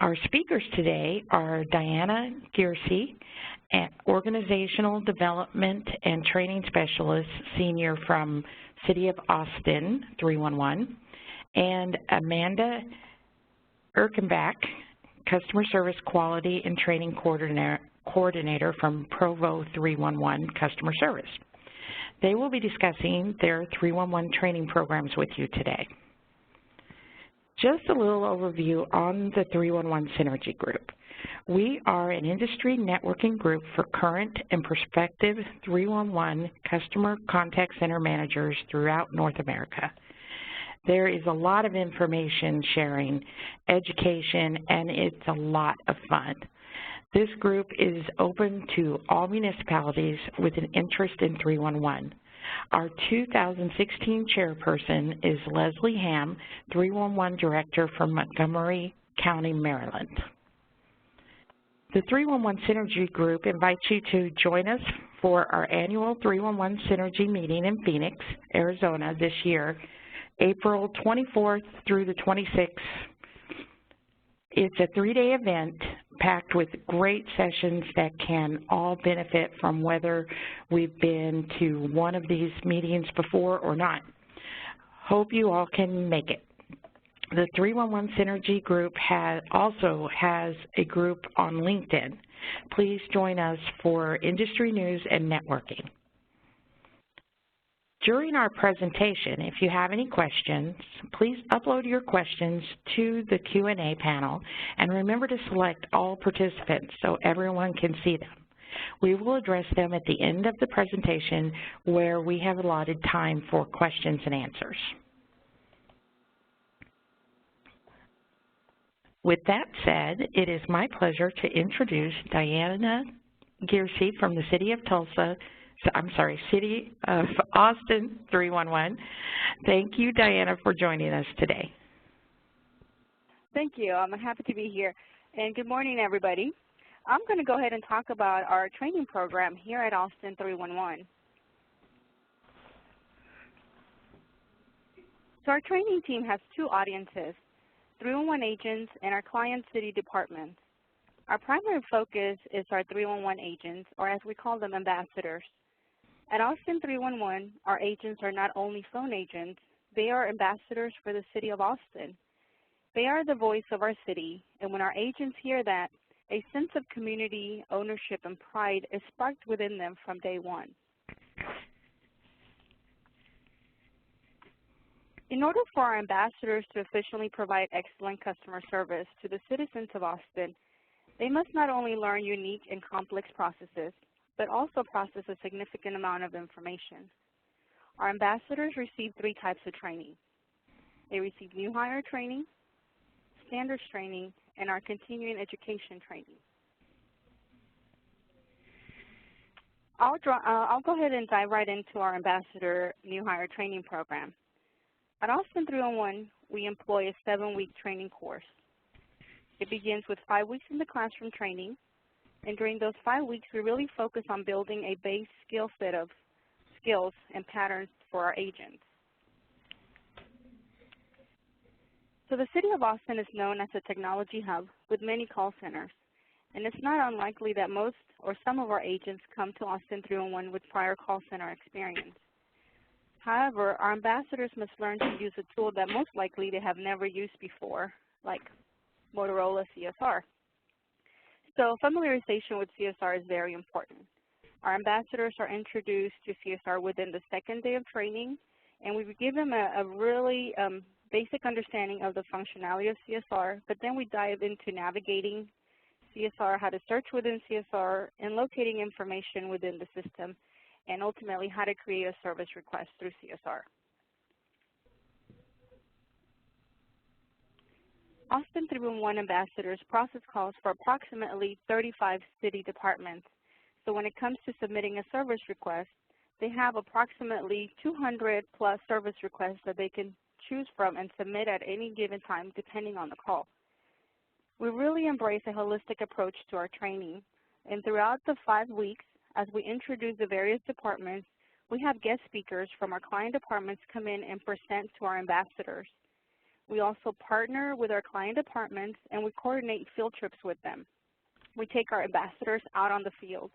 Our speakers today are Diane Gierse, an Organizational Development and Training Specialist, Senior from City of Austin 311, and Amanda Ercanbrack, Customer Service Quality and Training Coordinator from Provo 311 Customer Service. They will be discussing their 311 training programs with you today. Just a little overview on the 311 Synergy Group. We are an industry networking group for current and prospective 311 customer contact center managers throughout North America. There is a lot of information sharing, education, and it's a lot of fun. This group is open to all municipalities with an interest in 311. Our 2016 chairperson is Leslie Ham, 311 Director from Montgomery County, Maryland. The 311 Synergy Group invites you to join us for our annual 311 Synergy meeting in Phoenix, Arizona this year, April 24th through the 26th. It's a three-day event packed with great sessions that can all benefit from whether we've been to one of these meetings before or not. Hope you all can make it. The 311 Synergy Group also has a group on LinkedIn. Please join us for industry news and networking. During our presentation, if you have any questions, please upload your questions to the Q&A panel, and remember to select all participants so everyone can see them. We will address them at the end of the presentation where we have allotted time for questions and answers. With that said, it is my pleasure to introduce Diana Gierse from the City of Austin 311. Thank you, Diana, for joining us today. Thank you. I'm happy to be here. And good morning, everybody. I'm going to go ahead and talk about our training program here at Austin 311. So our training team has two audiences, 311 agents and our client city departments. Our primary focus is our 311 agents, or as we call them, ambassadors. At Austin 311, our agents are not only phone agents, they are ambassadors for the City of Austin. They are the voice of our city, and when our agents hear that, a sense of community, ownership, and pride is sparked within them from day one. In order for our ambassadors to efficiently provide excellent customer service to the citizens of Austin, they must not only learn unique and complex processes, but also process a significant amount of information. Our ambassadors receive three types of training. They receive new hire training, standards training, and our continuing education training. I'll go ahead and dive right into our ambassador new hire training program. At Austin 311, we employ a 7-week training course. It begins with 5 weeks in the classroom training, and during those 5 weeks, we really focus on building a base skill set of skills and patterns for our agents. So the City of Austin is known as a technology hub with many call centers, and it's not unlikely that most or some of our agents come to Austin 311 with prior call center experience. However, our ambassadors must learn to use a tool that most likely they have never used before, like Motorola CSR. So familiarization with CSR is very important. Our ambassadors are introduced to CSR within the second day of training, and we give them a really basic understanding of the functionality of CSR, but then we dive into navigating CSR, how to search within CSR, and locating information within the system, and ultimately how to create a service request through CSR. Austin 311 ambassadors process calls for approximately 35 city departments. So when it comes to submitting a service request, they have approximately 200 plus service requests that they can choose from and submit at any given time depending on the call. We really embrace a holistic approach to our training, and throughout the 5 weeks, as we introduce the various departments, we have guest speakers from our client departments come in and present to our ambassadors. We also partner with our client departments, and we coordinate field trips with them. We take our ambassadors out on the field,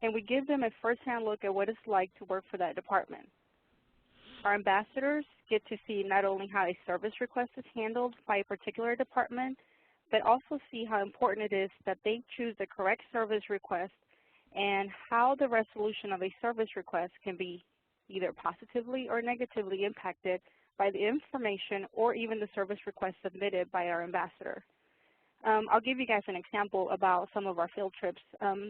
and we give them a first-hand look at what it's like to work for that department. Our ambassadors get to see not only how a service request is handled by a particular department, but also see how important it is that they choose the correct service request and how the resolution of a service request can be either positively or negatively impacted by the information or even the service request submitted by our ambassador. I'll give you guys an example about some of our field trips.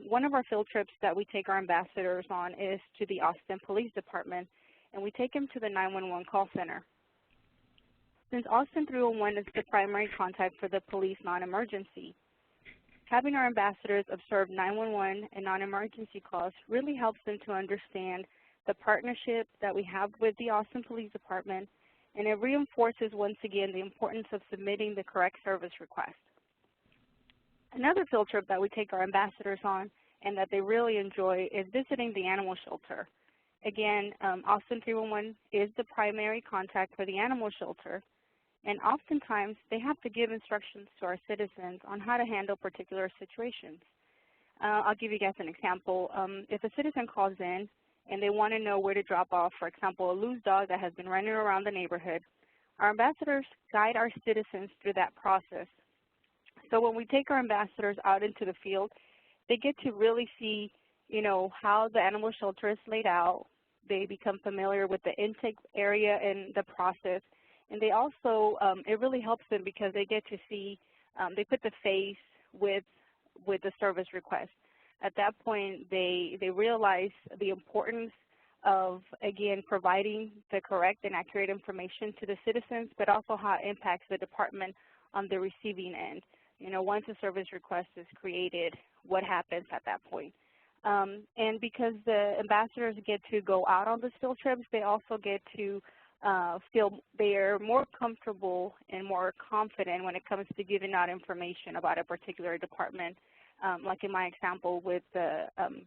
One of our field trips that we take our ambassadors on is to the Austin Police Department, and we take them to the 911 call center. Since Austin 301 is the primary contact for the police non-emergency, having our ambassadors observe 911 and non-emergency calls really helps them to understand the partnership that we have with the Austin Police Department, and it reinforces once again the importance of submitting the correct service request. Another field trip that we take our ambassadors on and that they really enjoy is visiting the animal shelter. Again, Austin 311 is the primary contact for the animal shelter, and oftentimes they have to give instructions to our citizens on how to handle particular situations. I'll give you guys an example. If a citizen calls in and they want to know where to drop off, for example, a loose dog that has been running around the neighborhood, our ambassadors guide our citizens through that process. So when we take our ambassadors out into the field, they get to really see, how the animal shelter is laid out. They become familiar with the intake area and the process. And they also, it really helps them because they get to see, they put the face with the service request. At that point, they realize the importance of, again, providing the correct and accurate information to the citizens, but also how it impacts the department on the receiving end. Once a service request is created, what happens at that point? And because the ambassadors get to go out on the field trips, they also get to feel they're more comfortable and more confident when it comes to giving out information about a particular department. Like in my example with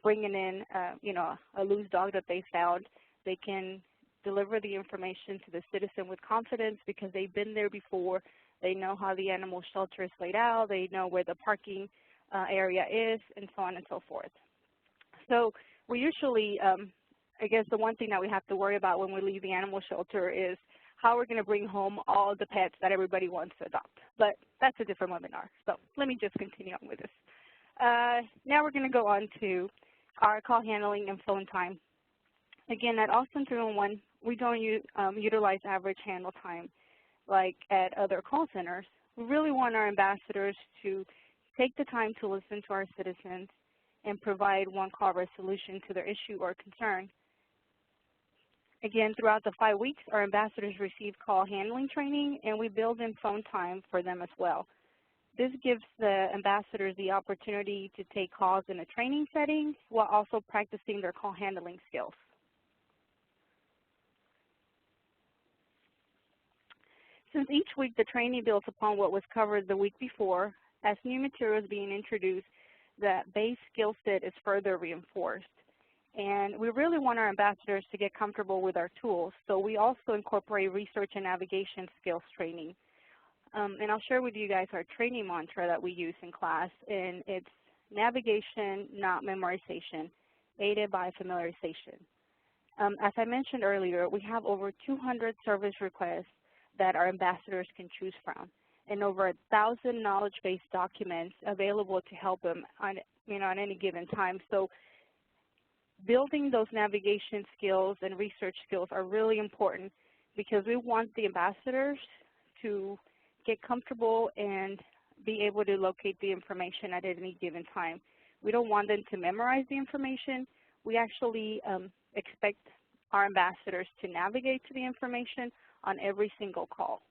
bringing in, a loose dog that they found, they can deliver the information to the citizen with confidence because they've been there before. They know how the animal shelter is laid out. They know where the parking area is, and so on and so forth. So we usually, I guess the one thing that we have to worry about when we leave the animal shelter is how we're going to bring home all the pets that everybody wants to adopt. But that's a different webinar. So let me just continue on with this. Now we're going to go on to our call handling and phone time. Again, at Austin 301, we don't utilize average handle time like at other call centers. We really want our ambassadors to take the time to listen to our citizens and provide one-call resolution to their issue or concern. Again, throughout the 5 weeks, our ambassadors receive call handling training, and we build in phone time for them as well. This gives the ambassadors the opportunity to take calls in a training setting while also practicing their call handling skills. Since each week the training builds upon what was covered the week before, as new material is being introduced, that base skill set is further reinforced. And we really want our ambassadors to get comfortable with our tools, so we also incorporate research and navigation skills training. And I'll share with you guys our training mantra that we use in class, and it's navigation, not memorization, aided by familiarization. As I mentioned earlier, we have over 200 service requests that our ambassadors can choose from, and over 1,000 knowledge-based documents available to help them on, on any given time. So building those navigation skills and research skills are really important because we want the ambassadors to get comfortable and be able to locate the information at any given time. We don't want them to memorize the information. We actually expect our ambassadors to navigate to the information on every single call.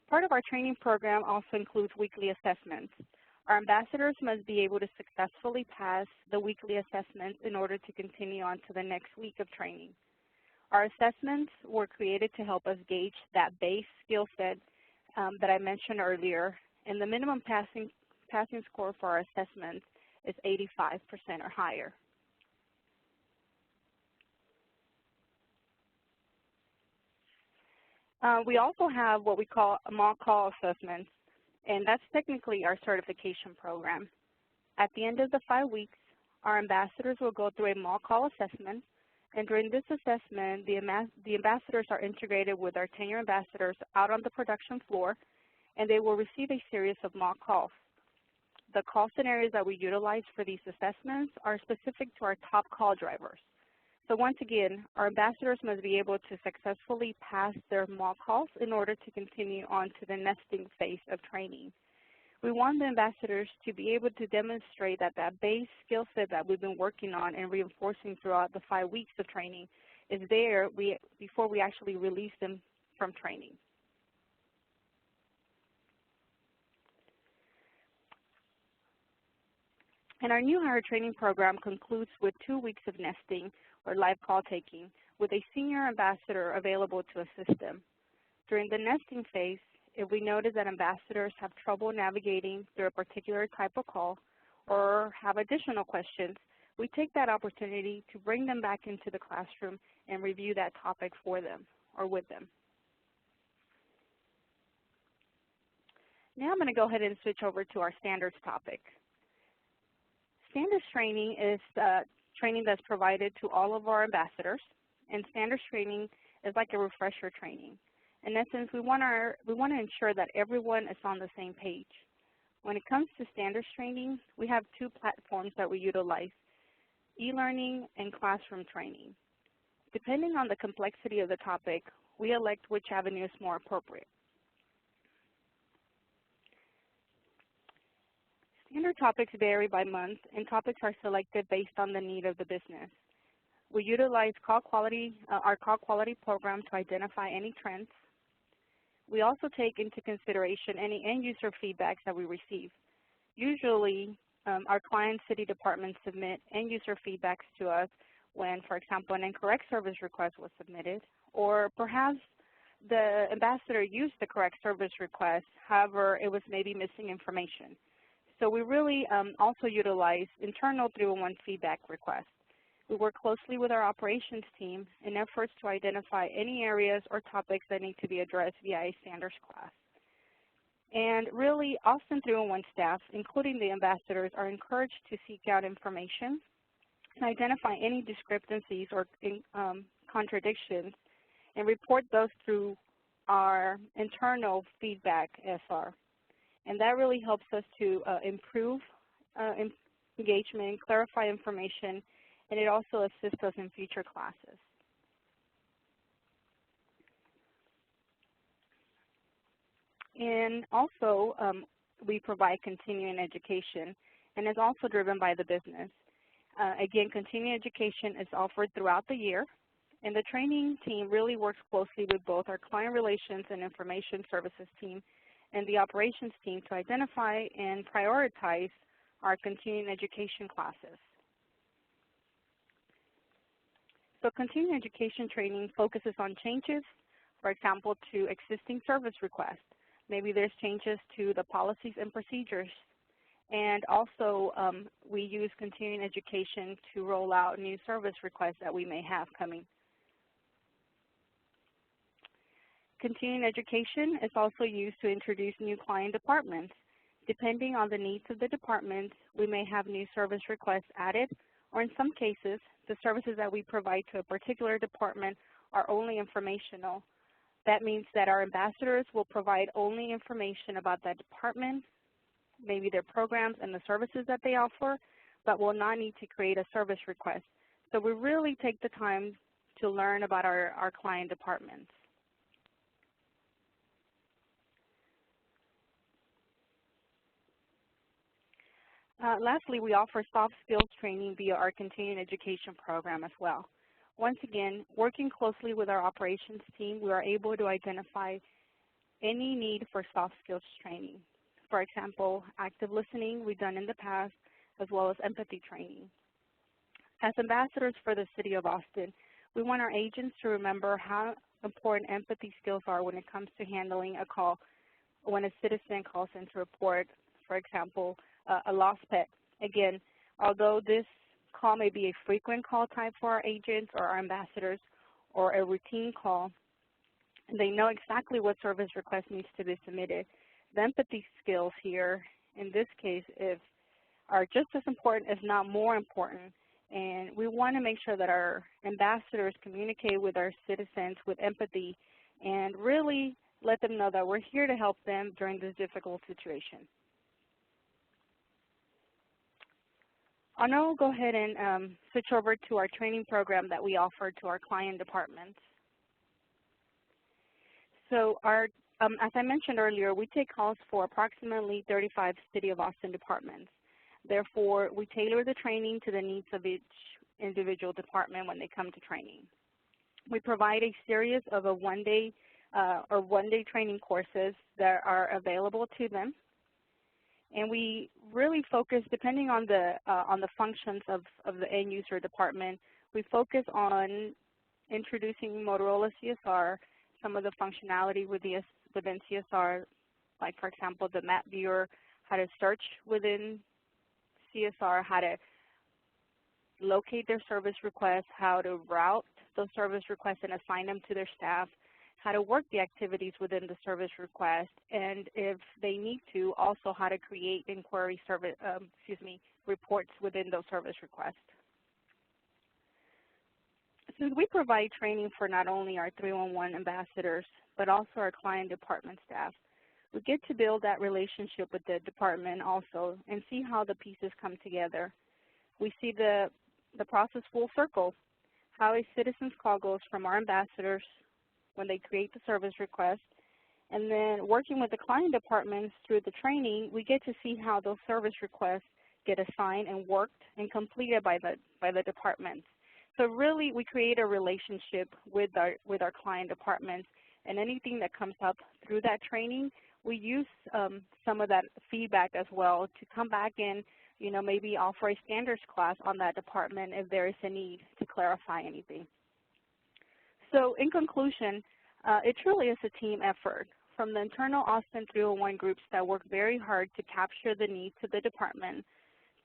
Part of our training program also includes weekly assessments. Our ambassadors must be able to successfully pass the weekly assessments in order to continue on to the next week of training. Our assessments were created to help us gauge that base skill set that I mentioned earlier, and the minimum passing score for our assessments is 85% or higher. We also have what we call mock call assessments, and that's technically our certification program. At the end of the 5 weeks, our ambassadors will go through a mock call assessment, and during this assessment, the ambassadors are integrated with our tenure ambassadors out on the production floor, and they will receive a series of mock calls. The call scenarios that we utilize for these assessments are specific to our top call drivers. So once again, our ambassadors must be able to successfully pass their mock calls in order to continue on to the nesting phase of training. We want the ambassadors to be able to demonstrate that that base skill set that we've been working on and reinforcing throughout the 5 weeks of training is there before we actually release them from training. And our new hire training program concludes with 2 weeks of nesting or live call taking with a senior ambassador available to assist them. During the nesting phase, if we notice that ambassadors have trouble navigating through a particular type of call or have additional questions, we take that opportunity to bring them back into the classroom and review that topic for them or with them. Now I'm going to go ahead and switch over to our standards topic. Standards training is training that's provided to all of our ambassadors, and standards training is like a refresher training. In essence, we want to ensure that everyone is on the same page. When it comes to standards training, we have 2 platforms that we utilize, e-learning and classroom training. Depending on the complexity of the topic, we elect which avenue is more appropriate. Standard topics vary by month, and topics are selected based on the need of the business. We utilize our call quality program to identify any trends. We also take into consideration any end-user feedbacks that we receive. Usually, our client city departments submit end-user feedbacks to us when, for example, an incorrect service request was submitted, or perhaps the ambassador used the correct service request, however, it was maybe missing information. So we really also utilize internal 301 feedback requests. We work closely with our operations team in efforts to identify any areas or topics that need to be addressed via a standards class. And really, Austin 301 staff, including the ambassadors, are encouraged to seek out information and identify any discrepancies or contradictions and report those through our internal feedback SR. And that really helps us to improve engagement, clarify information, and it also assists us in future classes. And also, we provide continuing education, and it's also driven by the business. Again, continuing education is offered throughout the year, and the training team really works closely with both our client relations and information services team and the operations team to identify and prioritize our continuing education classes. So continuing education training focuses on changes, for example, to existing service requests. Maybe there's changes to the policies and procedures. And also, we use continuing education to roll out new service requests that we may have coming. Continuing education is also used to introduce new client departments. Depending on the needs of the department, we may have new service requests added, or in some cases, the services that we provide to a particular department are only informational. That means that our ambassadors will provide only information about that department, maybe their programs and the services that they offer, but will not need to create a service request. So we really take the time to learn about our client departments. Lastly, we offer soft skills training via our continuing education program as well. Once again, working closely with our operations team, we are able to identify any need for soft skills training. For example, active listening we've done in the past, as well as empathy training. As ambassadors for the City of Austin, we want our agents to remember how important empathy skills are when it comes to handling a call when a citizen calls in to report, for example, a lost pet. Again, although this call may be a frequent call type for our agents or our ambassadors or a routine call, and they know exactly what service request needs to be submitted. The empathy skills here, in this case, are just as important, if not more important, and we want to make sure that our ambassadors communicate with our citizens with empathy and really let them know that we're here to help them during this difficult situation. I'll now go ahead and switch over to our training program that we offer to our client departments. So as I mentioned earlier, we take calls for approximately 35 City of Austin departments. Therefore, we tailor the training to the needs of each individual department when they come to training. We provide a series of one-day training courses that are available to them, and we really focus, depending on the functions of the end user department, we focus on introducing Motorola CSR, some of the functionality within CSR, like for example the map viewer, how to search within CSR, how to locate their service requests, how to route those service requests and assign them to their staff, how to work the activities within the service request, and if they need to, also how to create inquiry reports within those service requests. Since we provide training for not only our 311 ambassadors, but also our client department staff, we get to build that relationship with the department also and see how the pieces come together. We see the process full circle, how a citizen's call goes from our ambassadors when they create the service request, and then working with the client departments through the training, we get to see how those service requests get assigned and worked and completed by the departments. So really, we create a relationship with our client departments, and anything that comes up through that training, we use some of that feedback as well to come back and, maybe offer a standards class on that department if there is a need to clarify anything. So in conclusion, it truly is a team effort from the internal Austin 301 groups that work very hard to capture the needs of the department,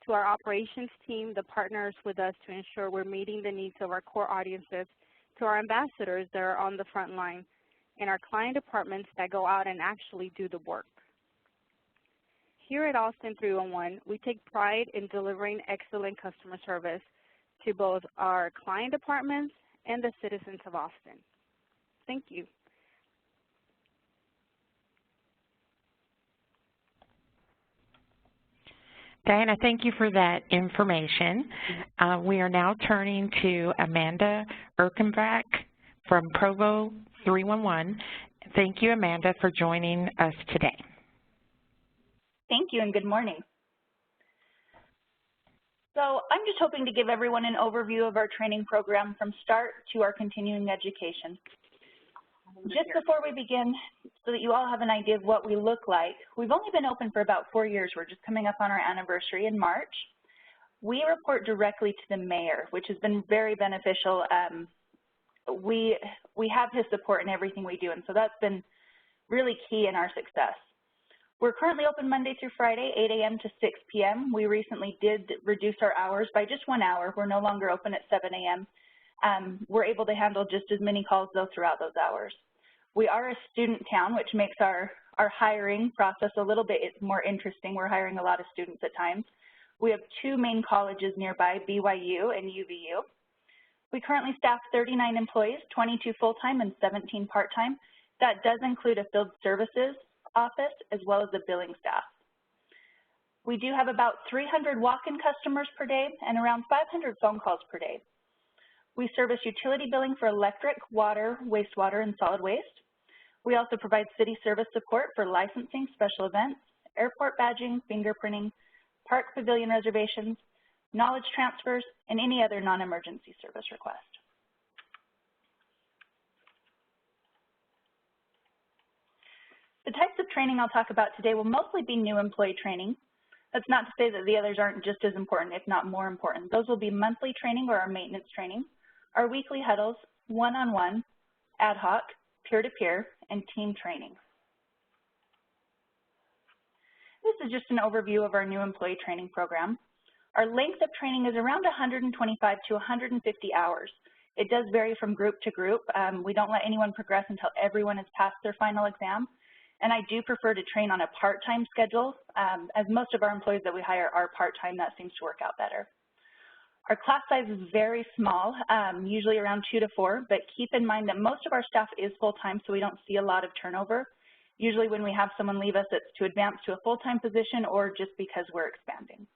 to our operations team that partners with us to ensure we're meeting the needs of our core audiences, to our ambassadors that are on the front line, and our client departments that go out and actually do the work. Here at Austin 301, we take pride in delivering excellent customer service to both our client departments and the citizens of Austin. Thank you. Diana, thank you for that information. We are now turning to Amanda Ercanbrack from Provo 311. Thank you, Amanda, for joining us today. Thank you and good morning. So I'm just hoping to give everyone an overview of our training program from start to our continuing education. Just before we begin, so that you all have an idea of what we look like, we've only been open for about 4 years. We're just coming up on our anniversary in March. We report directly to the mayor, which has been very beneficial. We have his support in everything we do, and so that's been really key in our success. We're currently open Monday through Friday, 8 a.m. to 6 p.m. We recently did reduce our hours by just 1 hour. We're no longer open at 7 a.m. We're able to handle just as many calls, though, throughout those hours. We are a student town, which makes our hiring process a little bit more interesting. We're hiring a lot of students at times. We have 2 main colleges nearby, BYU and UVU. We currently staff 39 employees, 22 full-time and 17 part-time. That does include a field services office as well as the billing staff. We do have about 300 walk-in customers per day and around 500 phone calls per day. We service utility billing for electric, water, wastewater, and solid waste. We also provide city service support for licensing, special events, airport badging, fingerprinting, park pavilion reservations, knowledge transfers, and any other non-emergency service request. The types of training I'll talk about today will mostly be new employee training. That's not to say that the others aren't just as important, if not more important. Those will be monthly training or our maintenance training, our weekly huddles, one-on-one, ad hoc, peer-to-peer, and team training. This is just an overview of our new employee training program. Our length of training is around 125 to 150 hours. It does vary from group to group. We don't let anyone progress until everyone has passed their final exam. And I do prefer to train on a part-time schedule. As most of our employees that we hire are part-time, that seems to work out better. Our class size is very small, usually around 2 to 4, but keep in mind that most of our staff is full-time, so we don't see a lot of turnover. Usually when we have someone leave us, it's to advance to a full-time position or just because we're expanding.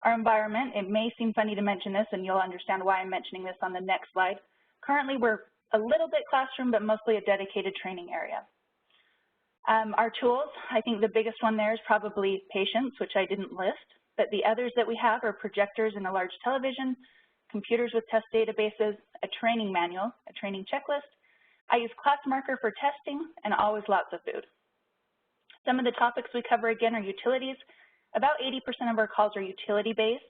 Our environment, it may seem funny to mention this, and you'll understand why I'm mentioning this on the next slide. Currently, we're a little bit classroom, but mostly a dedicated training area. Our tools, I think the biggest one there is probably Patience, which I didn't list, but the others that we have are projectors and a large television, computers with test databases, a training manual, a training checklist. I use ClassMarker for testing, and always lots of food. Some of the topics we cover again are utilities. About 80% of our calls are utility-based.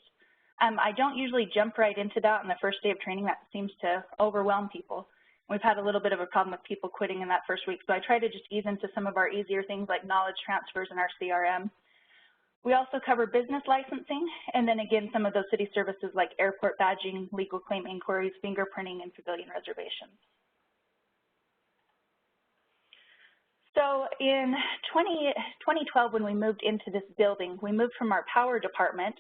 I don't usually jump right into that on the first day of training. That seems to overwhelm people. We've had a little bit of a problem with people quitting in that first week, so I try to just ease into some of our easier things like knowledge transfers in our CRM. We also cover business licensing, and then again, some of those city services like airport badging, legal claim inquiries, fingerprinting, and pavilion reservations. So in 2012, when we moved into this building, we moved from our power department,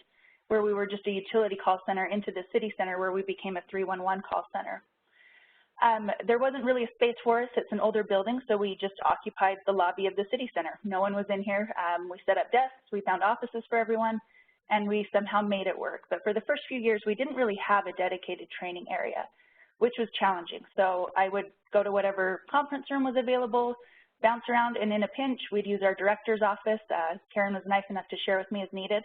where we were just a utility call center, into the city center, where we became a 311 call center. There wasn't really a space for us. It's an older building, so we just occupied the lobby of the city center. No one was in here. We set up desks, we found offices for everyone, and we somehow made it work. But for the first few years, we didn't really have a dedicated training area, which was challenging. So I would go to whatever conference room was available, bounce around, and in a pinch, we'd use our director's office. Karen was nice enough to share with me as needed.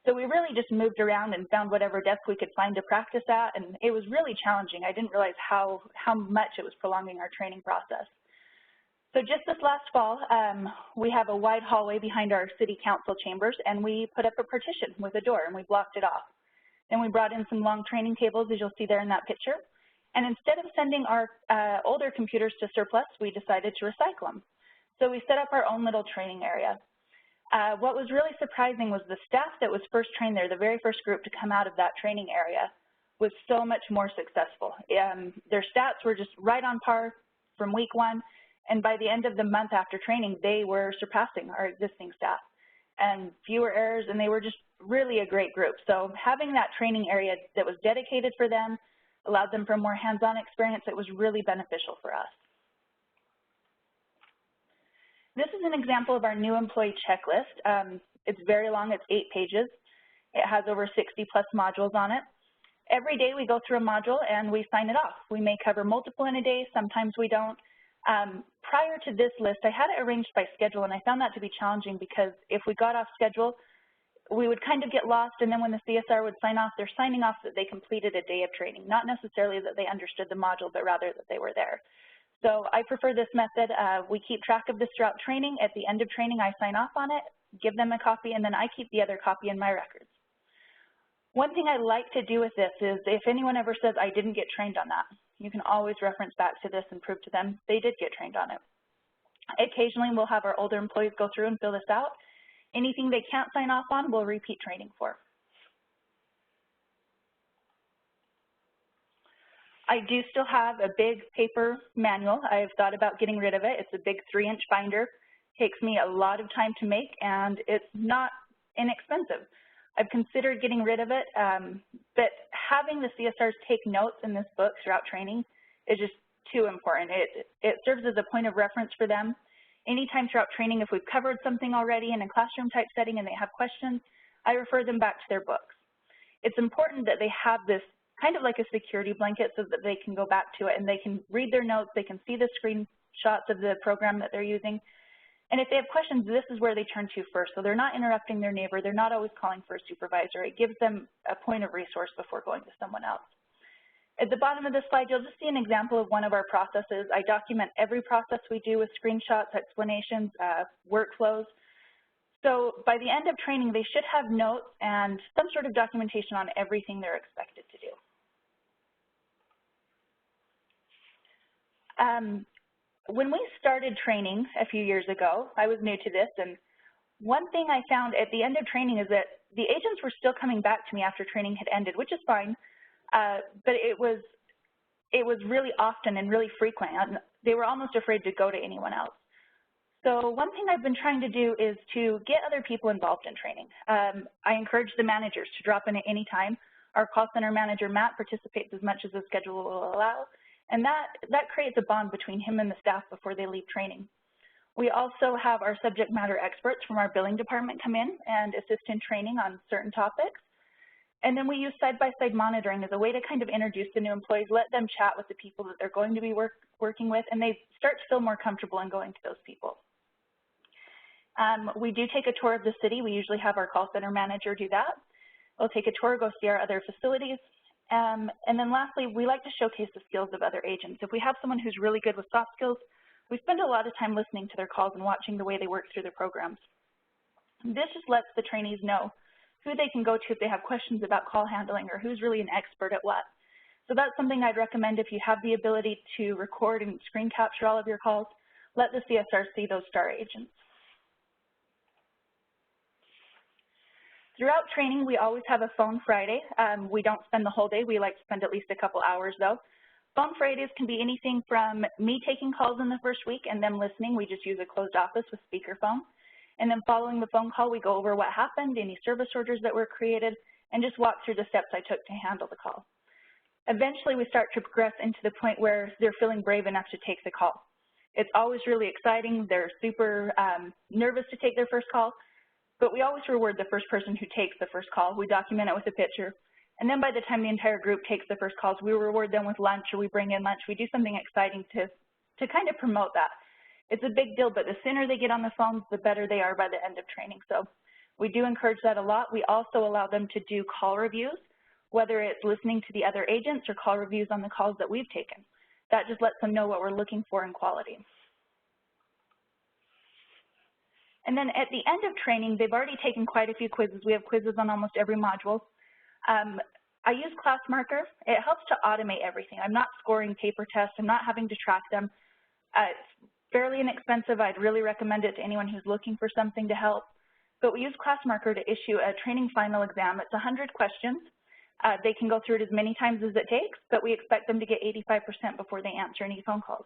So we really just moved around and found whatever desk we could find to practice at, and it was really challenging. I didn't realize how much it was prolonging our training process. So just this last fall, we have a wide hallway behind our city council chambers, and we put up a partition with a door, and we blocked it off. Then we brought in some long training tables, as you'll see there in that picture, and instead of sending our older computers to surplus, we decided to recycle them. So we set up our own little training area. What was really surprising was the staff that was first trained there, the very first group to come out of that training area, was so much more successful. Their stats were just right on par from week one, and by the end of the month after training, they were surpassing our existing staff, and fewer errors, and they were just really a great group. So having that training area that was dedicated for them allowed them for more hands-on experience. It was really beneficial for us. This is an example of our new employee checklist. It's very long, it's 8 pages. It has over 60+ modules on it. Every day we go through a module and we sign it off. We may cover multiple in a day, sometimes we don't. Prior to this list, I had it arranged by schedule, and I found that to be challenging because if we got off schedule, we would kind of get lost, and then when the CSR would sign off, they're signing off that they completed a day of training, not necessarily that they understood the module, but rather that they were there. So I prefer this method. We keep track of this throughout training. At the end of training, I sign off on it, give them a copy, and then I keep the other copy in my records. One thing I like to do with this is if anyone ever says, I didn't get trained on that, you can always reference back to this and prove to them they did get trained on it. Occasionally, we'll have our older employees go through and fill this out. Anything they can't sign off on, we'll repeat training for. I do still have a big paper manual. I've thought about getting rid of it. It's a big 3-inch binder. Takes me a lot of time to make, and it's not inexpensive. I've considered getting rid of it, but having the CSRs take notes in this book throughout training is just too important. It serves as a point of reference for them. Anytime throughout training, if we've covered something already in a classroom type setting and they have questions, I refer them back to their books. It's important that they have this kind of like a security blanket so that they can go back to it and they can read their notes, they can see the screenshots of the program that they're using. And if they have questions, this is where they turn to first. So they're not interrupting their neighbor, they're not always calling for a supervisor. It gives them a point of resource before going to someone else. At the bottom of the slide, you'll just see an example of one of our processes. I document every process we do with screenshots, explanations, workflows. So by the end of training, they should have notes and some sort of documentation on everything they're expected to do. When we started training a few years ago, I was new to this, and one thing I found at the end of training is that the agents were still coming back to me after training had ended, which is fine, but it was it was really often and really frequent. They were almost afraid to go to anyone else. So one thing I've been trying to do is to get other people involved in training. I encourage the managers to drop in at any time. Our call center manager, Matt, participates as much as the schedule will allow, and that creates a bond between him and the staff before they leave training. We also have our subject matter experts from our billing department come in and assist in training on certain topics. And then we use side-by-side monitoring as a way to kind of introduce the new employees, let them chat with the people that they're going to be working with, and they start to feel more comfortable in going to those people. We do take a tour of the city. We usually have our call center manager do that. We'll take a tour, go see our other facilities. And then lastly, we like to showcase the skills of other agents. If we have someone who's really good with soft skills, we spend a lot of time listening to their calls and watching the way they work through their programs. This just lets the trainees know who they can go to if they have questions about call handling or who's really an expert at what. So that's something I'd recommend if you have the ability to record and screen capture all of your calls, let the CSR see those star agents. Throughout training, we always have a Phone Friday. We don't spend the whole day. We like to spend at least a couple hours, though. Phone Fridays can be anything from me taking calls in the first week and them listening. We just use a closed office with speakerphone. And then following the phone call, we go over what happened, any service orders that were created, and just walk through the steps I took to handle the call. Eventually, we start to progress into the point where they're feeling brave enough to take the call. It's always really exciting. They're super nervous to take their first call, but we always reward the first person who takes the first call. We document it with a picture. And then by the time the entire group takes the first calls, we reward them with lunch, or we bring in lunch. We do something exciting to kind of promote that. It's a big deal, but the sooner they get on the phones, the better they are by the end of training. So we do encourage that a lot. We also allow them to do call reviews, whether it's listening to the other agents or call reviews on the calls that we've taken. That just lets them know what we're looking for in quality. And then at the end of training, they've already taken quite a few quizzes. We have quizzes on almost every module. I use Class Marker. It helps to automate everything. I'm not scoring paper tests. I'm not having to track them. It's fairly inexpensive. I'd really recommend it to anyone who's looking for something to help. But we use Class Marker to issue a training final exam. It's 100 questions. They can go through it as many times as it takes, but we expect them to get 85% before they answer any phone calls.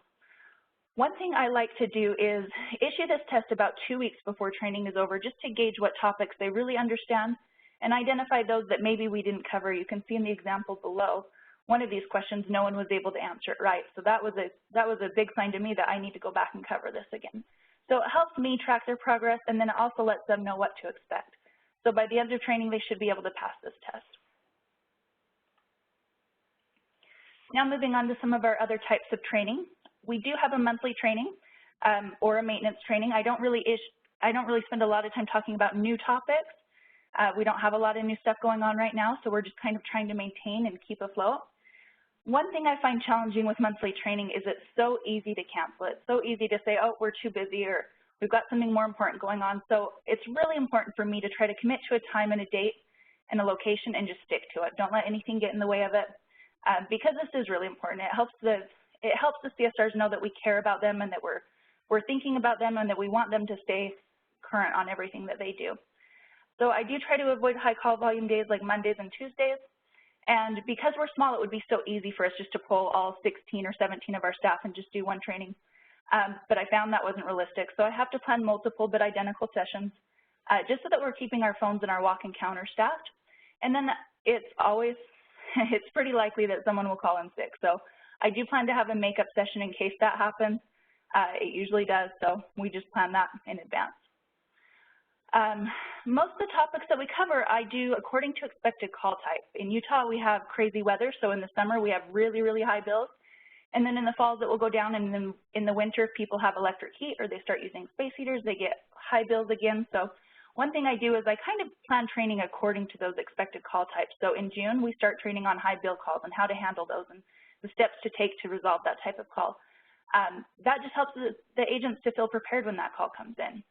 One thing I like to do is issue this test about 2 weeks before training is over, just to gauge what topics they really understand and identify those that maybe we didn't cover. You can see in the example below, one of these questions, no one was able to answer it right. So that was a big sign to me that I need to go back and cover this again. So it helps me track their progress, and then it also lets them know what to expect. So by the end of training, they should be able to pass this test. Now moving on to some of our other types of training. We do have a monthly training or a maintenance training. I don't really spend a lot of time talking about new topics. We don't have a lot of new stuff going on right now, so we're just kind of trying to maintain and keep afloat. One thing I find challenging with monthly training is it's so easy to cancel. It's so easy to say, oh, we're too busy, or we've got something more important going on. So it's really important for me to try to commit to a time and a date and a location and just stick to it. Don't let anything get in the way of it, because this is really important. It helps the CSRs know that we care about them and that we're thinking about them and that we want them to stay current on everything that they do. So I do try to avoid high call volume days like Mondays and Tuesdays. And because we're small, it would be so easy for us just to pull all 16 or 17 of our staff and just do one training. But I found that wasn't realistic. So I have to plan multiple but identical sessions just so that we're keeping our phones and our walk-in counter staffed. And then it's pretty likely that someone will call in sick. So I do plan to have a makeup session in case that happens. It usually does, so we just plan that in advance. Most of the topics that we cover, I do according to expected call type. In Utah, we have crazy weather, so in the summer we have really, really high bills. And then in the falls it will go down, and then in the winter, if people have electric heat or they start using space heaters, they get high bills again. So one thing I do is I kind of plan training according to those expected call types. So in June, we start training on high bill calls and how to handle those and the steps to take to resolve that type of call. That just helps the agents to feel prepared when that call comes in.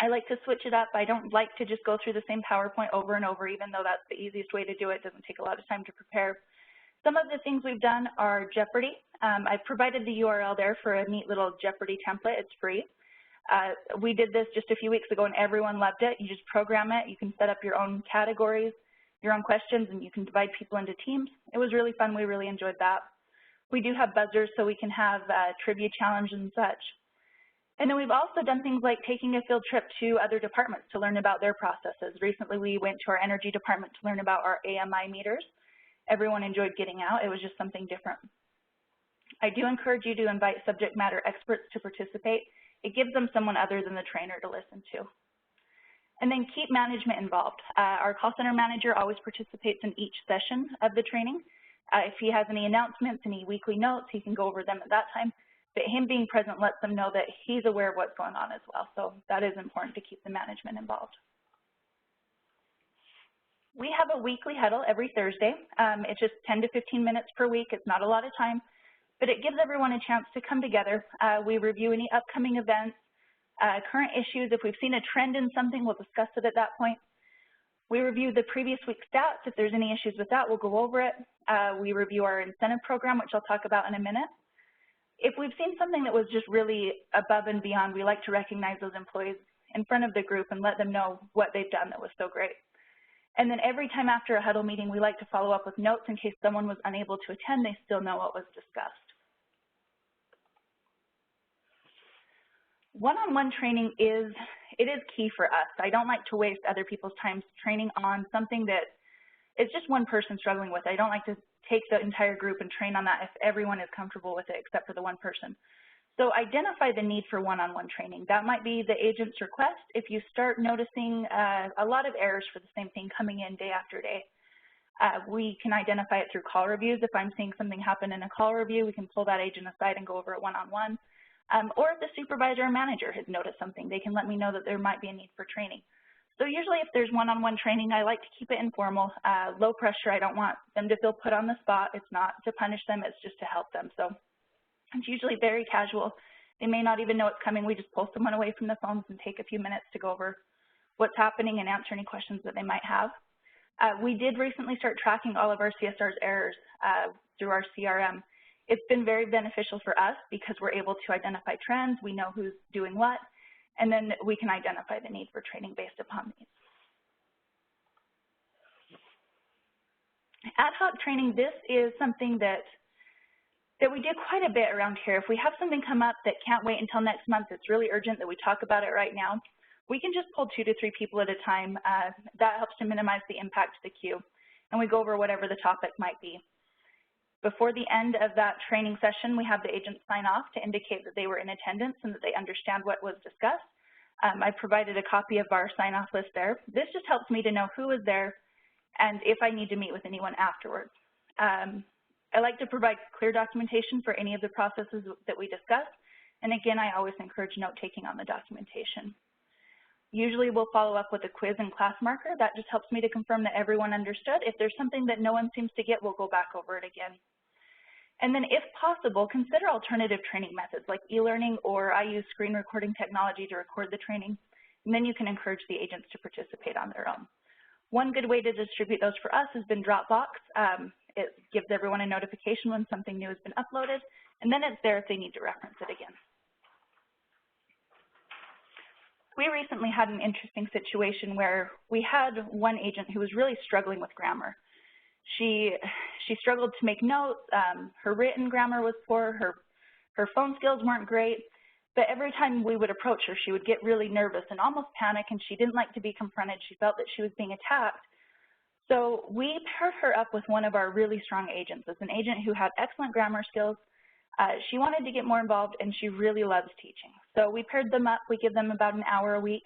I like to switch it up. I don't like to just go through the same PowerPoint over and over, even though that's the easiest way to do it. It doesn't take a lot of time to prepare. Some of the things we've done are Jeopardy. I've provided the URL there for a neat little Jeopardy template. It's free. We did this just a few weeks ago, and everyone loved it. You just program it. You can set up your own categories, your own questions, and you can divide people into teams. It was really fun. We really enjoyed that. We do have buzzers so we can have trivia challenge and such. And then we've also done things like taking a field trip to other departments to learn about their processes. Recently, we went to our energy department to learn about our AMI meters. Everyone enjoyed getting out. It was just something different. I do encourage you to invite subject matter experts to participate. It gives them someone other than the trainer to listen to. And then keep management involved. Our call center manager always participates in each session of the training. If he has any announcements, any weekly notes, he can go over them at that time. But him being present lets them know that he's aware of what's going on as well. So that is important to keep the management involved. We have a weekly huddle every Thursday. It's just 10 to 15 minutes per week. It's not a lot of time, but it gives everyone a chance to come together. We review any upcoming events, current issues. If we've seen a trend in something, we'll discuss it at that point. We review the previous week's stats. If there's any issues with that, we'll go over it. We review our incentive program, which I'll talk about in a minute. If we've seen something that was just really above and beyond, we like to recognize those employees in front of the group and let them know what they've done that was so great. And then every time after a huddle meeting, we like to follow up with notes in case someone was unable to attend, they still know what was discussed. One-on-one training is key for us. I don't like to waste other people's time training on something that is just one person struggling with. I don't like to take the entire group and train on that if everyone is comfortable with it except for the one person. So identify the need for one-on-one training. That might be the agent's request. If you start noticing a lot of errors for the same thing coming in day after day, we can identify it through call reviews. If I'm seeing something happen in a call review, we can pull that agent aside and go over it one-on-one. Or if the supervisor or manager has noticed something, they can let me know that there might be a need for training. So usually if there's one-on-one training, I like to keep it informal, low pressure. I don't want them to feel put on the spot. It's not to punish them, it's just to help them. So it's usually very casual. They may not even know it's coming. We just pull someone away from the phones and take a few minutes to go over what's happening and answer any questions that they might have. We did recently start tracking all of our CSR's errors through our CRM. It's been very beneficial for us because we're able to identify trends. We know who's doing what, and then we can identify the need for training based upon these. Ad hoc training, this is something that we do quite a bit around here. If we have something come up that can't wait until next month, it's really urgent that we talk about it right now, we can just pull 2 to 3 people at a time. That helps to minimize the impact to the queue, and we go over whatever the topic might be. Before the end of that training session, we have the agents sign off to indicate that they were in attendance and that they understand what was discussed. I provided a copy of our sign-off list there. This just helps me to know who was there and if I need to meet with anyone afterwards. I like to provide clear documentation for any of the processes that we discuss, and again, I always encourage note-taking on the documentation. Usually we'll follow up with a quiz and class marker. That just helps me to confirm that everyone understood. If there's something that no one seems to get, we'll go back over it again. And then if possible, consider alternative training methods like e-learning, or I use screen recording technology to record the training, and then you can encourage the agents to participate on their own. One good way to distribute those for us has been Dropbox. It gives everyone a notification when something new has been uploaded, and then it's there if they need to reference it again. We recently had an interesting situation where we had one agent who was really struggling with grammar. She struggled to make notes. Her written grammar was poor. Her phone skills weren't great. But every time we would approach her, she would get really nervous and almost panic, and she didn't like to be confronted. She felt that she was being attacked. So we paired her up with one of our really strong agents. It's an agent who had excellent grammar skills. She wanted to get more involved, and she really loves teaching. So we paired them up. We give them about an hour a week,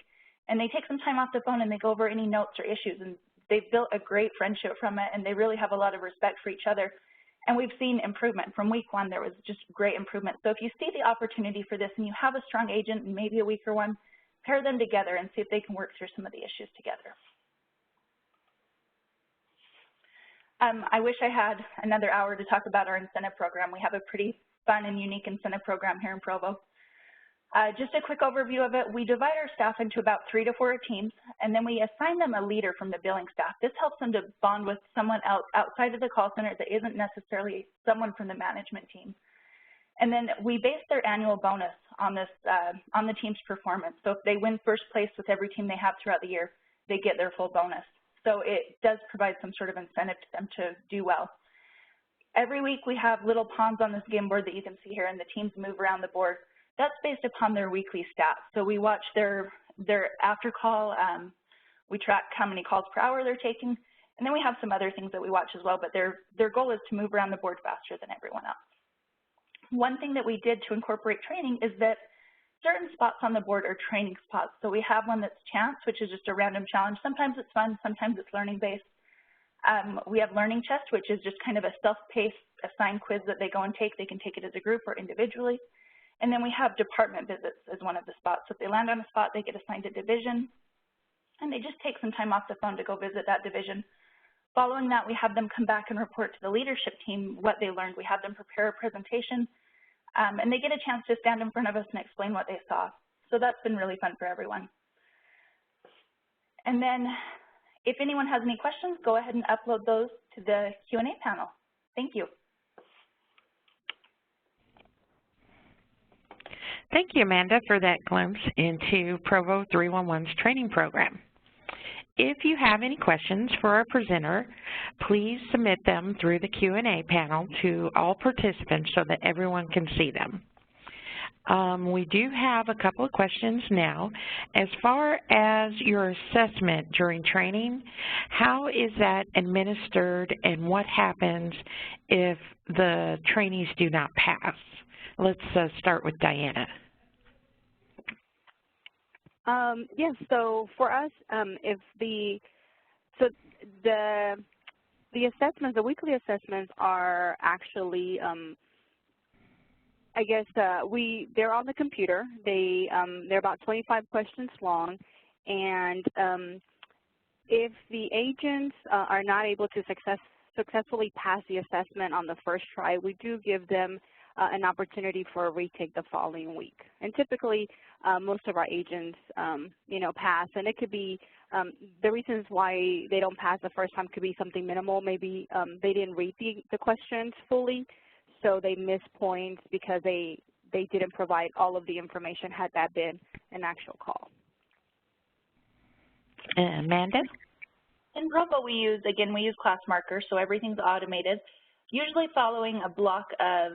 and they take some time off the phone and they go over any notes or issues, and they've built a great friendship from it, and they really have a lot of respect for each other. And we've seen improvement. From week 1, there was just great improvement. So if you see the opportunity for this and you have a strong agent and maybe a weaker one, pair them together and see if they can work through some of the issues together. I wish I had another hour to talk about our incentive program. We have a pretty fun and unique incentive program here in Provo. Just a quick overview of it. We divide our staff into about 3 to 4 teams, and then we assign them a leader from the billing staff. This helps them to bond with someone else outside of the call center that isn't necessarily someone from the management team. And then we base their annual bonus on this, on the team's performance. So if they win first place with every team they have throughout the year, they get their full bonus. So it does provide some sort of incentive to them to do well. Every week we have little pawns on this game board that you can see here, and the teams move around the board. That's based upon their weekly stats. So we watch their after call, we track how many calls per hour they're taking, and then we have some other things that we watch as well, but their goal is to move around the board faster than everyone else. One thing that we did to incorporate training is that certain spots on the board are training spots. So we have one that's chance, which is just a random challenge. Sometimes it's fun, sometimes it's learning-based. We have learning chest, which is just kind of a self-paced assigned quiz that they go and take. They can take it as a group or individually. And then we have department visits as one of the spots. So if they land on a spot, they get assigned a division, and they just take some time off the phone to go visit that division. Following that, we have them come back and report to the leadership team what they learned. We have them prepare a presentation, and they get a chance to stand in front of us and explain what they saw. So that's been really fun for everyone. And then if anyone has any questions, go ahead and upload those to the Q&A panel. Thank you. Thank you, Amanda, for that glimpse into Provo 311's training program. If you have any questions for our presenter, please submit them through the Q&A panel to all participants so that everyone can see them. We do have a couple of questions now. As far as your assessment during training, how is that administered and what happens if the trainees do not pass? Let's start with Diana. Yes, so for us, the assessments, the weekly assessments are actually, I guess they're on the computer. They're about 25 questions long, and if the agents are not able to successfully pass the assessment on the first try, we do give them an opportunity for a retake the following week. And typically, most of our agents, pass, and it could be the reasons why they don't pass the first time could be something minimal. Maybe they didn't read the questions fully, so they missed points because they didn't provide all of the information had that been an actual call. Amanda? In Provo, we use class markers, so everything's automated. Usually following a block of,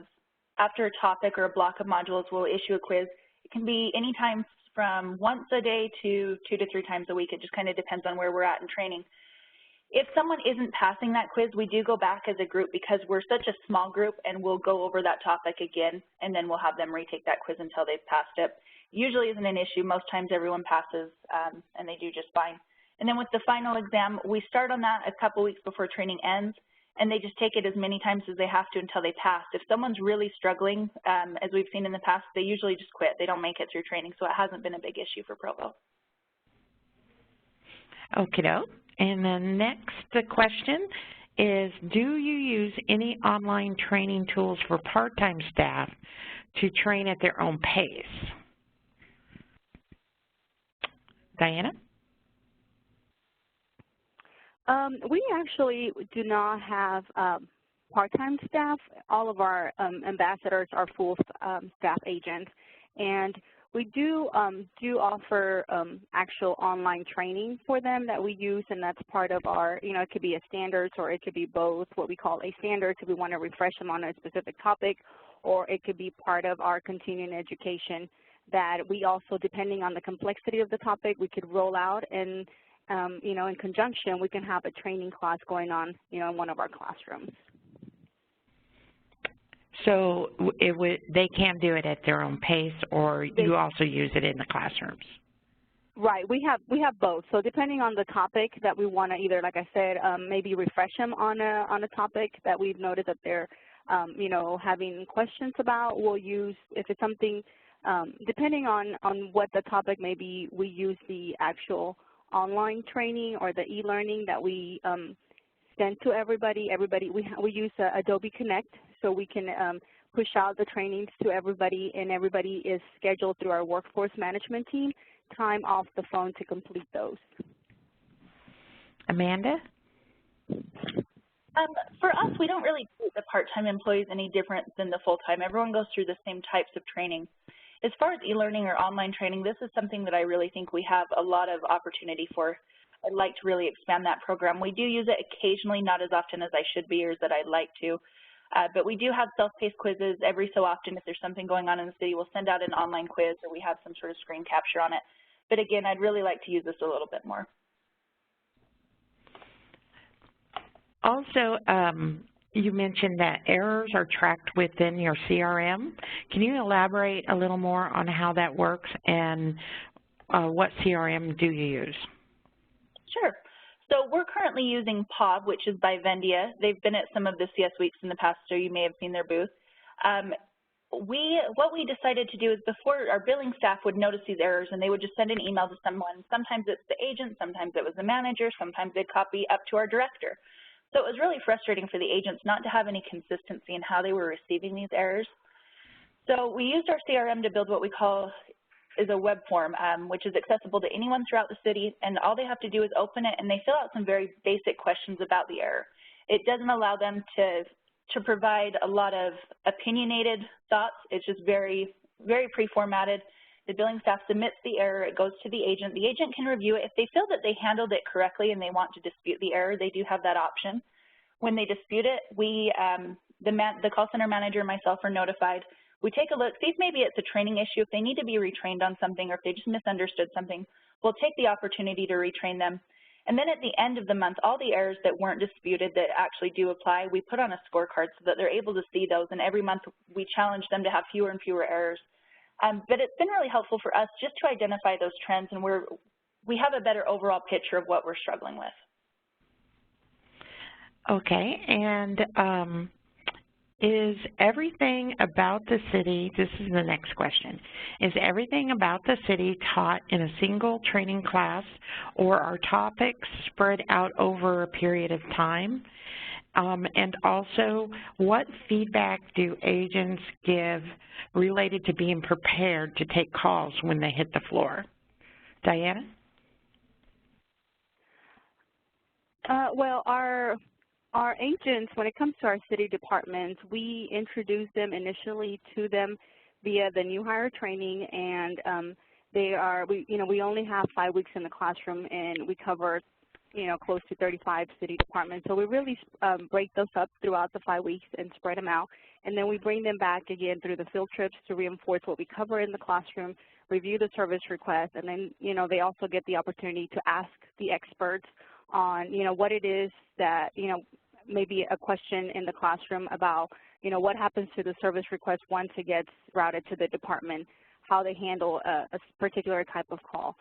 after a topic or a block of modules, we'll issue a quiz. It can be any time from once a day to 2 to 3 times a week. It just kind of depends on where we're at in training. If someone isn't passing that quiz, we do go back as a group because we're such a small group, and we'll go over that topic again, and then we'll have them retake that quiz until they've passed it. Usually isn't an issue. Most times everyone passes, and they do just fine. And then with the final exam, we start on that a couple weeks before training ends, and they just take it as many times as they have to until they pass. If someone's really struggling, as we've seen in the past, they usually just quit. They don't make it through training, so it hasn't been a big issue for Provo. Okey-doke. And the next question is, do you use any online training tools for part-time staff to train at their own pace? Diana? We actually do not have part-time staff. All of our ambassadors are full staff agents, and we do offer actual online training for them that we use, and that's part of our, it could be a standards or it could be both, what we call a standards if we want to refresh them on a specific topic, or it could be part of our continuing education that we also, depending on the complexity of the topic, we could roll out, and in conjunction, we can have a training class going on, in one of our classrooms. So they can do it at their own pace, or you also use it in the classrooms? Right. We have both. So depending on the topic that we want to either, like I said, maybe refresh them on a topic that we've noticed that they're, having questions about, we'll use, if it's something, depending on what the topic may be, we use the actual online training or the e-learning that we send to everybody. We use Adobe Connect, so we can push out the trainings to everybody, and everybody is scheduled through our workforce management team, time off the phone to complete those. Amanda? For us, we don't really treat the part-time employees any different than the full-time. Everyone goes through the same types of training. As far as e-learning or online training, this is something that I really think we have a lot of opportunity for. I'd like to really expand that program. We do use it occasionally, not as often as I should be or that I'd like to. But we do have self-paced quizzes every so often. If there's something going on in the city, we'll send out an online quiz or we have some sort of screen capture on it. But again, I'd really like to use this a little bit more. Also, you mentioned that errors are tracked within your CRM. Can you elaborate a little more on how that works and what CRM do you use? Sure. So we're currently using POB, which is by Vendia. They've been at some of the CS Weeks in the past, so you may have seen their booth. What we decided to do is before our billing staff would notice these errors and they would just send an email to someone. Sometimes it's the agent, sometimes it was the manager, sometimes they'd copy up to our director. So it was really frustrating for the agents not to have any consistency in how they were receiving these errors. So we used our CRM to build what we call is a web form, which is accessible to anyone throughout the city, and all they have to do is open it and they fill out some very basic questions about the error. It doesn't allow them to provide a lot of opinionated thoughts. It's just very, very pre-formatted. The billing staff submits the error, it goes to the agent. The agent can review it. If they feel that they handled it correctly and they want to dispute the error, they do have that option. When they dispute it, we, the call center manager and myself are notified. We take a look, see if maybe it's a training issue, if they need to be retrained on something or if they just misunderstood something, we'll take the opportunity to retrain them. And then at the end of the month, all the errors that weren't disputed that actually do apply, we put on a scorecard so that they're able to see those, and every month we challenge them to have fewer and fewer errors. But it's been really helpful for us just to identify those trends, and we have a better overall picture of what we're struggling with. Okay, and is everything about the city, this is the next question, is everything about the city taught in a single training class, or are topics spread out over a period of time? And also, what feedback do agents give related to being prepared to take calls when they hit the floor? Diana? Well, our agents, when it comes to our city departments, we introduce them initially to them via the new hire training, and we only have 5 weeks in the classroom, and we cover close to 35 city departments. So we really break those up throughout the 5 weeks and spread them out. And then we bring them back again through the field trips to reinforce what we cover in the classroom, review the service request, and then, they also get the opportunity to ask the experts on, what it is that, maybe a question in the classroom about, what happens to the service request once it gets routed to the department, how they handle a particular type of call.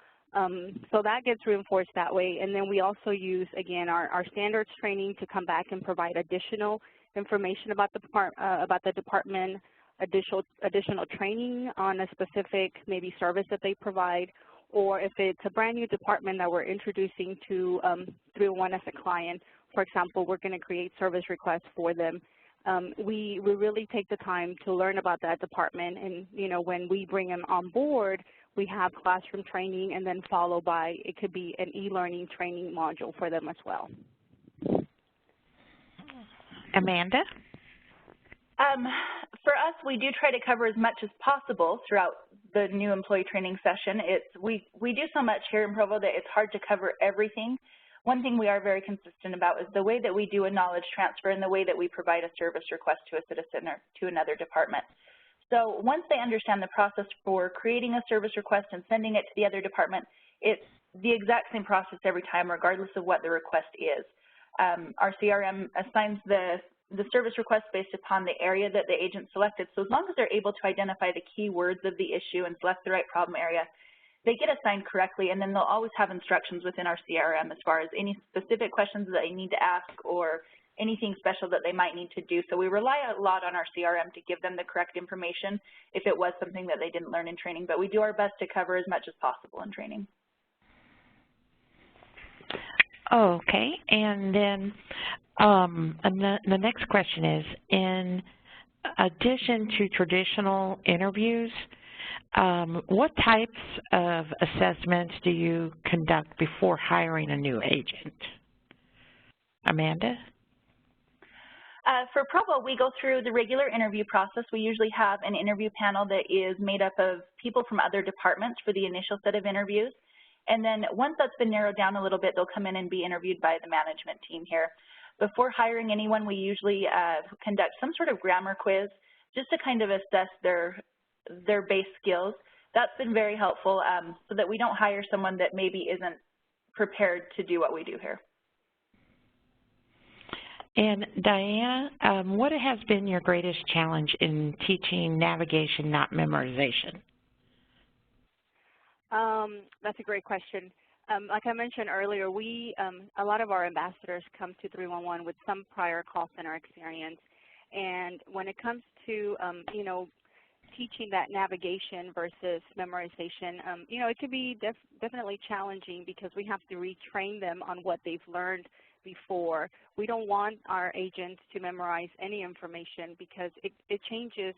So that gets reinforced that way. And then we also use, again, our standards training to come back and provide additional information about the department, additional training on a specific maybe service that they provide, or if it's a brand new department that we're introducing to through OneonOne as a client. For example, we're going to create service requests for them. We really take the time to learn about that department, and when we bring them on board, we have classroom training, and then followed by, it could be an e-learning training module for them as well. Amanda? For us, we do try to cover as much as possible throughout the new employee training session. We do so much here in Provo that it's hard to cover everything. One thing we are very consistent about is the way that we do a knowledge transfer and the way that we provide a service request to a citizen or to another department. So once they understand the process for creating a service request and sending it to the other department, it's the exact same process every time, regardless of what the request is. Our CRM assigns the service request based upon the area that the agent selected. So as long as they're able to identify the key words of the issue and select the right problem area, they get assigned correctly, and then they'll always have instructions within our CRM as far as any specific questions that they need to ask or anything special that they might need to do. So we rely a lot on our CRM to give them the correct information if it was something that they didn't learn in training, but we do our best to cover as much as possible in training. Okay, and then the next question is, in addition to traditional interviews, what types of assessments do you conduct before hiring a new agent? Amanda? For Provo, we go through the regular interview process. We usually have an interview panel that is made up of people from other departments for the initial set of interviews. And then once that's been narrowed down a little bit, they'll come in and be interviewed by the management team here. Before hiring anyone, we usually conduct some sort of grammar quiz just to kind of assess their base skills. That's been very helpful so that we don't hire someone that maybe isn't prepared to do what we do here. And Diana, what has been your greatest challenge in teaching navigation, not memorization? That's a great question. Like I mentioned earlier, a lot of our ambassadors come to 311 with some prior call center experience. And when it comes to, you know, teaching that navigation versus memorization, you know, it could be definitely challenging because we have to retrain them on what they've learned before. We don't want our agents to memorize any information because it changes,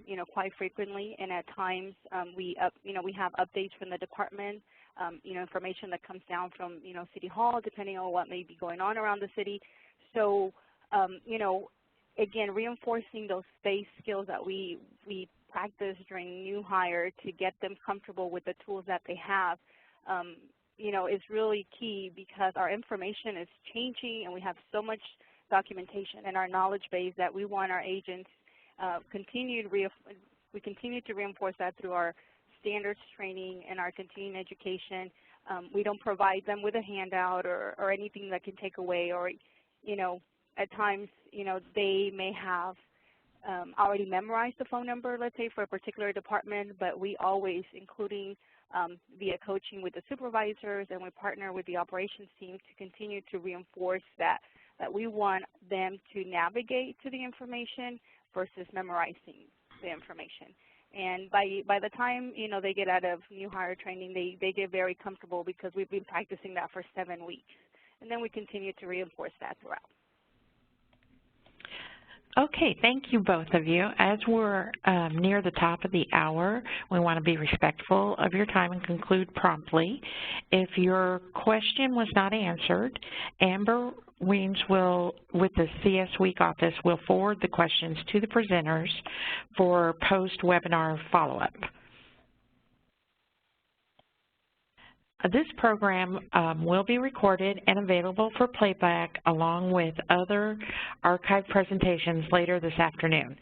you know, quite frequently, and at times you know, we have updates from the department, you know, information that comes down from, you know, City Hall, depending on what may be going on around the city. So, you know, again, reinforcing those base skills that we practice during new hire to get them comfortable with the tools that they have, you know, is really key because our information is changing and we have so much documentation in our knowledge base that we want our agents we continue to reinforce that through our standards training and our continuing education. We don't provide them with a handout or anything that can take away, or, you know, at times, you know, they may have already memorized the phone number, let's say, for a particular department, but we always, including via coaching with the supervisors, and we partner with the operations team to continue to reinforce that we want them to navigate to the information versus memorizing the information. And by the time, you know, they get out of new hire training, they get very comfortable because we've been practicing that for 7 weeks. And then we continue to reinforce that throughout. Okay, thank you both of you. As we're near the top of the hour, we want to be respectful of your time and conclude promptly. If your question was not answered, Amber Weems with the CS Week office, will forward the questions to the presenters for post-webinar follow-up. This program will be recorded and available for playback along with other archived presentations later this afternoon.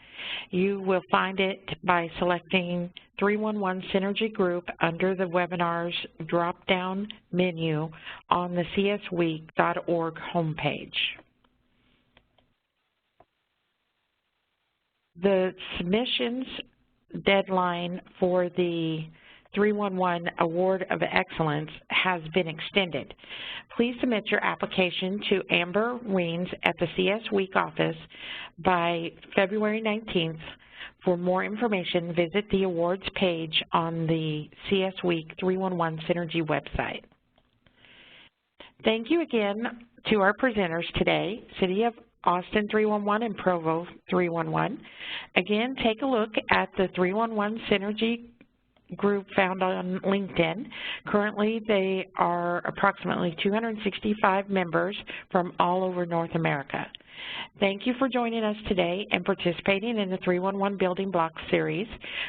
You will find it by selecting 311 Synergy Group under the webinars drop-down menu on the csweek.org homepage. The submissions deadline for the 311 Award of Excellence has been extended. Please submit your application to Amber Weems at the CS Week office by February 19th. For more information, visit the awards page on the CS Week 311 Synergy website. Thank you again to our presenters today, City of Austin 311 and Provo 311. Again, take a look at the 311 Synergy group found on LinkedIn. Currently, they are approximately 265 members from all over North America. Thank you for joining us today and participating in the 311 Building Blocks series.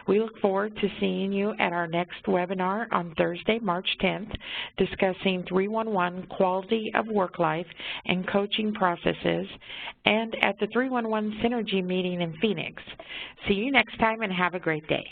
We look forward to seeing you at our next webinar on Thursday, March 10th, discussing 311 quality of work life and coaching processes, and at the 311 Synergy meeting in Phoenix. See you next time and have a great day.